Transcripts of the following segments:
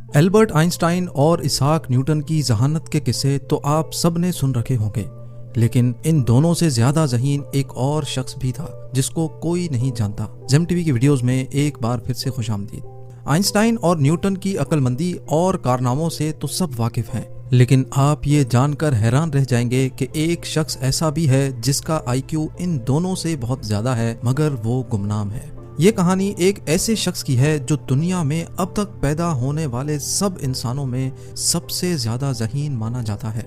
Albert Einstein और Isaac Newton की जहानत के किस्से तो आप सब ने सुन रखे होंगे, लेकिन इन दोनों से ज्यादा ज़हीन एक और शख्स भी था जिसको कोई नहीं जानता। जेम टीवी की वीडियोस में एक बार फिर से खुशामदीद। आइंस्टाइन और न्यूटन की अक्लमंदी और कारनामों से तो सब वाकिफ हैं, लेकिन आप ये जानकर हैरान रह जाएंगे कि एक शख्स ऐसा भी है जिसका IQ इन दोनों से बहुत ज्यादा है, मगर वो गुमनाम है। ये कहानी एक ऐसे शख्स की है जो दुनिया में अब तक पैदा होने वाले सब इंसानों में सबसे ज्यादा ज़हीन माना जाता है।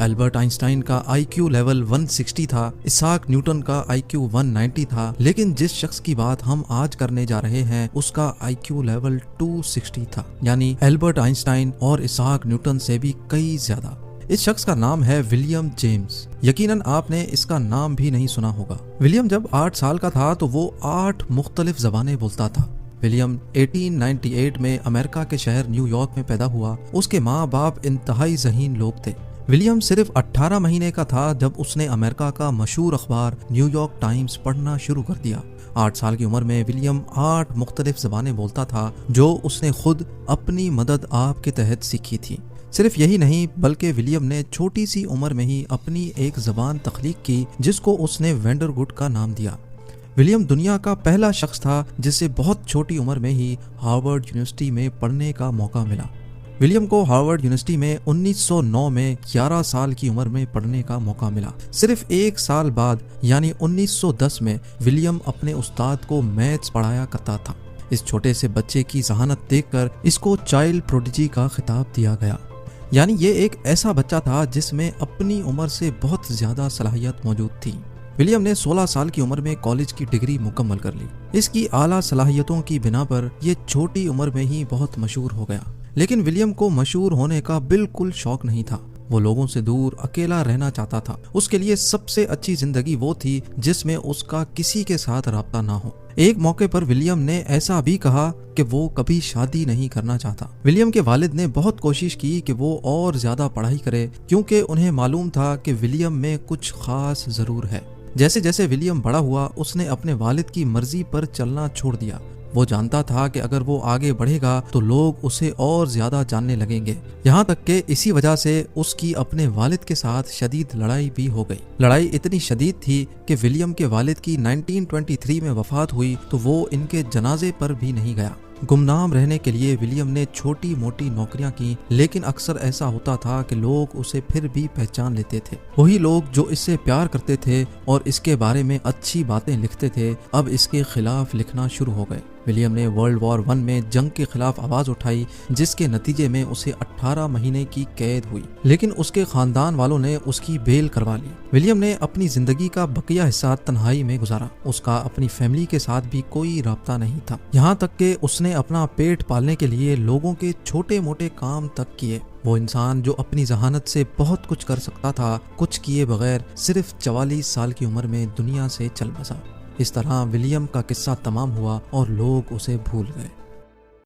एल्बर्ट आइंस्टाइन का IQ लेवल 160 था, इसाक न्यूटन का IQ 190 था, लेकिन जिस शख्स की बात हम आज करने जा रहे हैं उसका IQ लेवल 260 था, यानी एल्बर्ट आइंस्टाइन और इसाक न्यूटन से भी कई ज्यादा। इस शख्स का नाम है विलियम जेम्स। यकीनन आपने इसका नाम भी नहीं सुना होगा। विलियम जब 8 साल का था तो वो 8 मुख्तलिफ जबानें बोलता था। विलियम 1898 में अमेरिका के शहर न्यूयॉर्क में पैदा हुआ। उसके माँ बाप इंतहाई ज़हीन लोग थे। विलियम सिर्फ 18 महीने का था जब उसने अमेरिका का मशहूर अखबार न्यूयॉर्क टाइम्स पढ़ना शुरू कर दिया। 8 साल की उम्र में विलियम 8 मुख्तलिफ जबानें बोलता था, जो उसने खुद अपनी मदद आप के तहत सीखी थी। सिर्फ यही नहीं, बल्कि विलियम ने छोटी सी उम्र में ही अपनी एक जबान तख्लीक की जिसको उसने वेंडरगुड का नाम दिया। विलियम दुनिया का पहला शख्स था जिसे बहुत छोटी उम्र में ही हार्वर्ड यूनिवर्सिटी में पढ़ने का मौका मिला। विलियम को हार्वर्ड यूनिवर्सिटी में 1909 में 11 साल की उम्र में पढ़ने का मौका मिला। सिर्फ 1 साल बाद यानी 1910 में विलियम अपने उस्ताद को मैथ्स पढ़ाया करता था। इस छोटे से बच्चे की जहानत देखकर इसको चाइल्ड प्रोडिजी का खिताब दिया गया, यानी ये एक ऐसा बच्चा था जिसमें अपनी उम्र से बहुत ज्यादा सलाहियत मौजूद थी। विलियम ने 16 साल की उम्र में कॉलेज की डिग्री मुकम्मल कर ली। इसकी आला सलाहियतों की बिना पर यह छोटी उम्र में ही बहुत मशहूर हो गया। लेकिन विलियम को मशहूर होने का बिल्कुल शौक नहीं था। वो लोगों से दूर अकेला रहना चाहता था। उसके लिए सबसे अच्छी जिंदगी वो थी जिसमें उसका किसी के साथ राब्ता ना हो। एक मौके पर विलियम ने ऐसा भी कहा कि वो कभी शादी नहीं करना चाहता। विलियम के वालिद ने बहुत कोशिश की कि वो और ज्यादा पढ़ाई करे, क्योंकि उन्हें मालूम था कि विलियम में कुछ खास जरूर है। जैसे जैसे विलियम बड़ा हुआ उसने अपने वालिद की मर्जी पर चलना छोड़ दिया। वो जानता था कि अगर वो आगे बढ़ेगा तो लोग उसे और ज्यादा जानने लगेंगे। यहाँ तक कि इसी वजह से उसकी अपने वालिद के साथ शदीद लड़ाई भी हो गई। लड़ाई इतनी शदीद थी कि विलियम के वालिद की 1923 में वफात हुई तो वो इनके जनाजे पर भी नहीं गया। गुमनाम रहने के लिए विलियम ने छोटी मोटी नौकरियां की, लेकिन अक्सर ऐसा होता था कि लोग उसे फिर भी पहचान लेते थे। वही लोग जो इससे प्यार करते थे और इसके बारे में अच्छी बातें लिखते थे, अब इसके खिलाफ लिखना शुरू हो गए। विलियम ने वर्ल्ड वॉर 1 में जंग के खिलाफ आवाज उठाई, जिसके नतीजे में उसे 18 महीने की कैद हुई, लेकिन उसके खानदान वालों ने उसकी बेल करवा ली। विलियम ने अपनी जिंदगी का बकिया हिस्सा तन्हाई में गुजारा। उसका अपनी फैमिली के साथ भी कोई राब्ता नहीं था। यहाँ तक कि उसने अपना पेट पालने के लिए लोगों के छोटे मोटे काम तक किए। वो इंसान जो अपनी जहानत से बहुत कुछ कर सकता था, कुछ किए बगैर सिर्फ 44 साल की उम्र में दुनिया से चल बसा। इस तरह विलियम का किस्सा तमाम हुआ और लोग उसे भूल गए।